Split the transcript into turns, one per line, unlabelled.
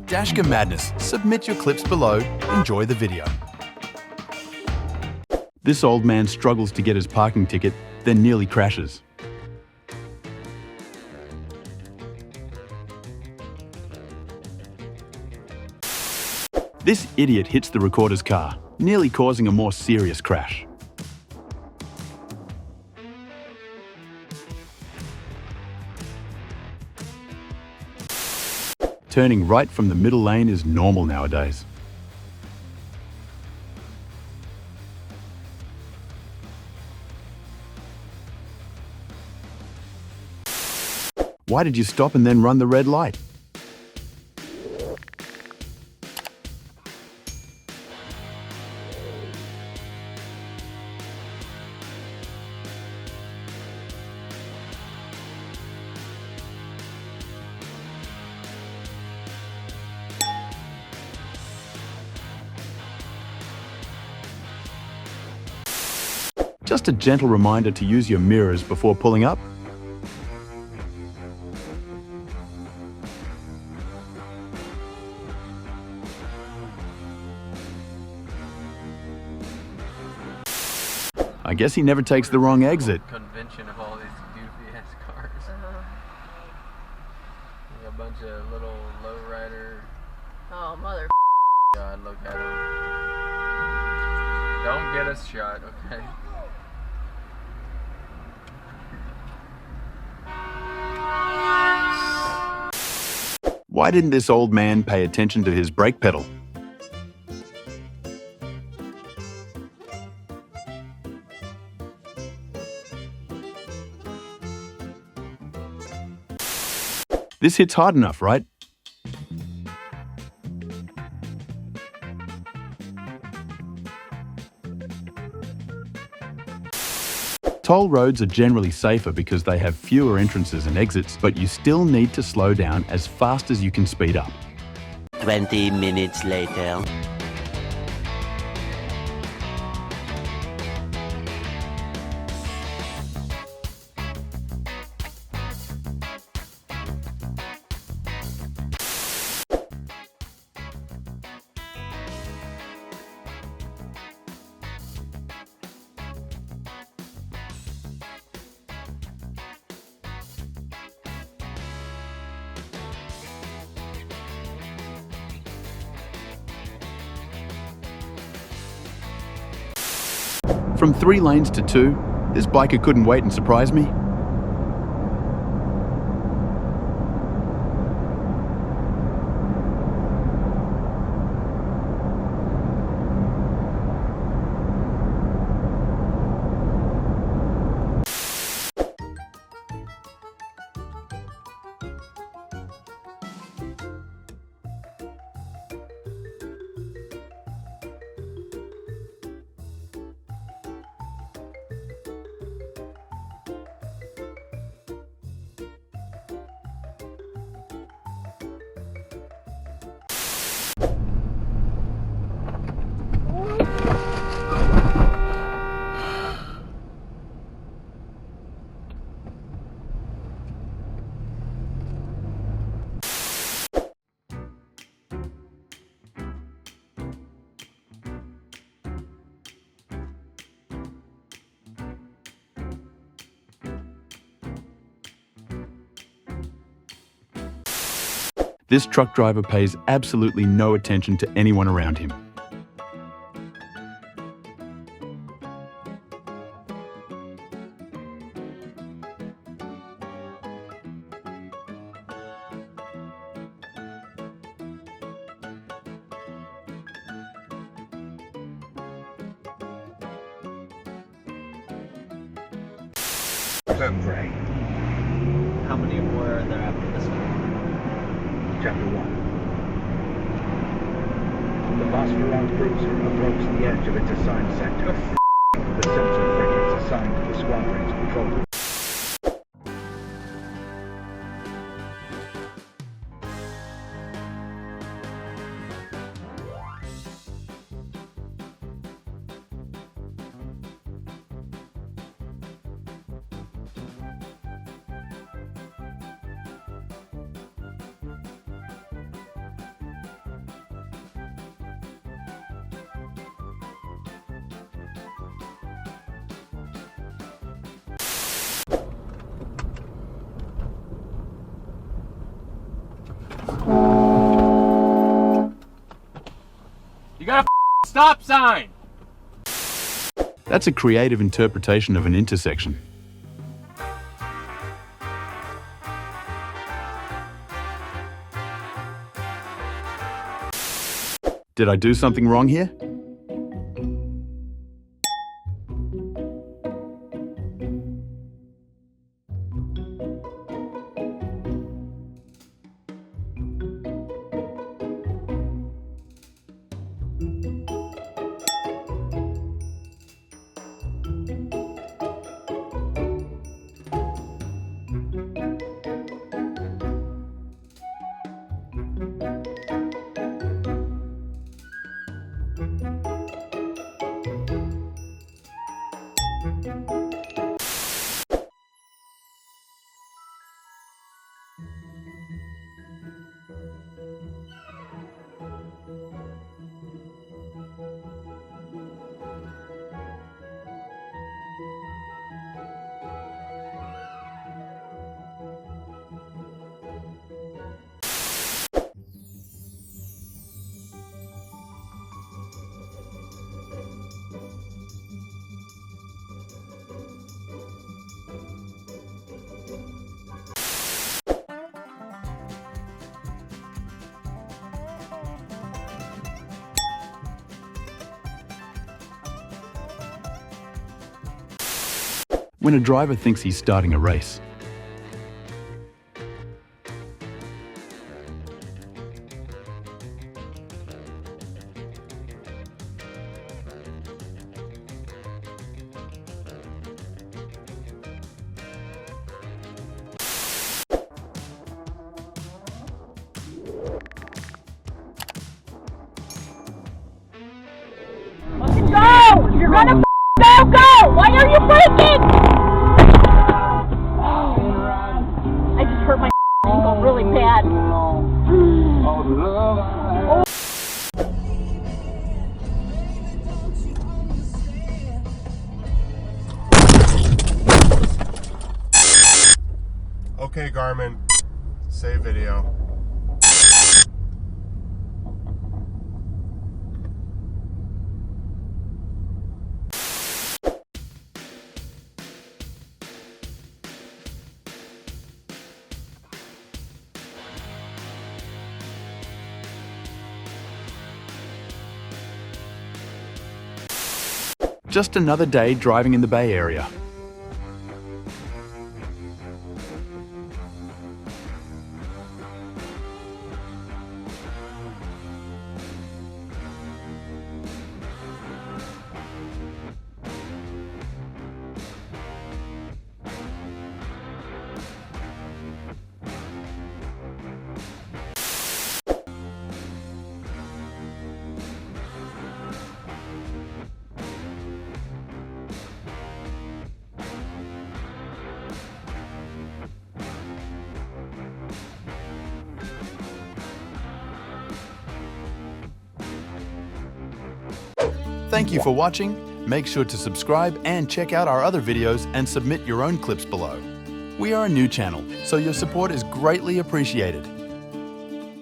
Dashcam Madness. Submit your clips below. Enjoy the video. This old man struggles to get his parking ticket, then nearly crashes. This idiot hits the recorder's car, nearly causing a more serious crash. Turning right from the middle lane is normal nowadays. Why did you stop and then run the red light? Just a gentle reminder to use your mirrors before pulling up. I guess he never takes the wrong exit.
Convention of all these goofy ass cars. Like a bunch of little lowrider.
Oh, mother.
God, look at him. Don't get us shot, okay?
Why didn't this old man pay attention to his brake pedal? This hits hard enough, right? Toll roads are generally safer because they have fewer entrances and exits, but you still need to slow down as fast as you can speed up.
20 minutes later.
From 3 lanes to 2, this biker couldn't wait and surprise me. This truck driver pays absolutely no attention to anyone around him.
Right.
How many more are there after this one?
Chapter 1. The Phosphoron cruiser approached the edge of its assigned sector. The sensor frigates assigned to the squadron's control.
stop sign!
That's a creative interpretation of an intersection. Did I do something wrong here? When a driver thinks he's starting a race.
Go! You're gonna go! Why are you braking? I just hurt my ankle really bad.
Okay, Garmin, save video.
Just another day driving in the Bay Area. Thank you for watching. Make sure to subscribe and check out our other videos and submit your own clips below. We are a new channel, so your support is greatly appreciated.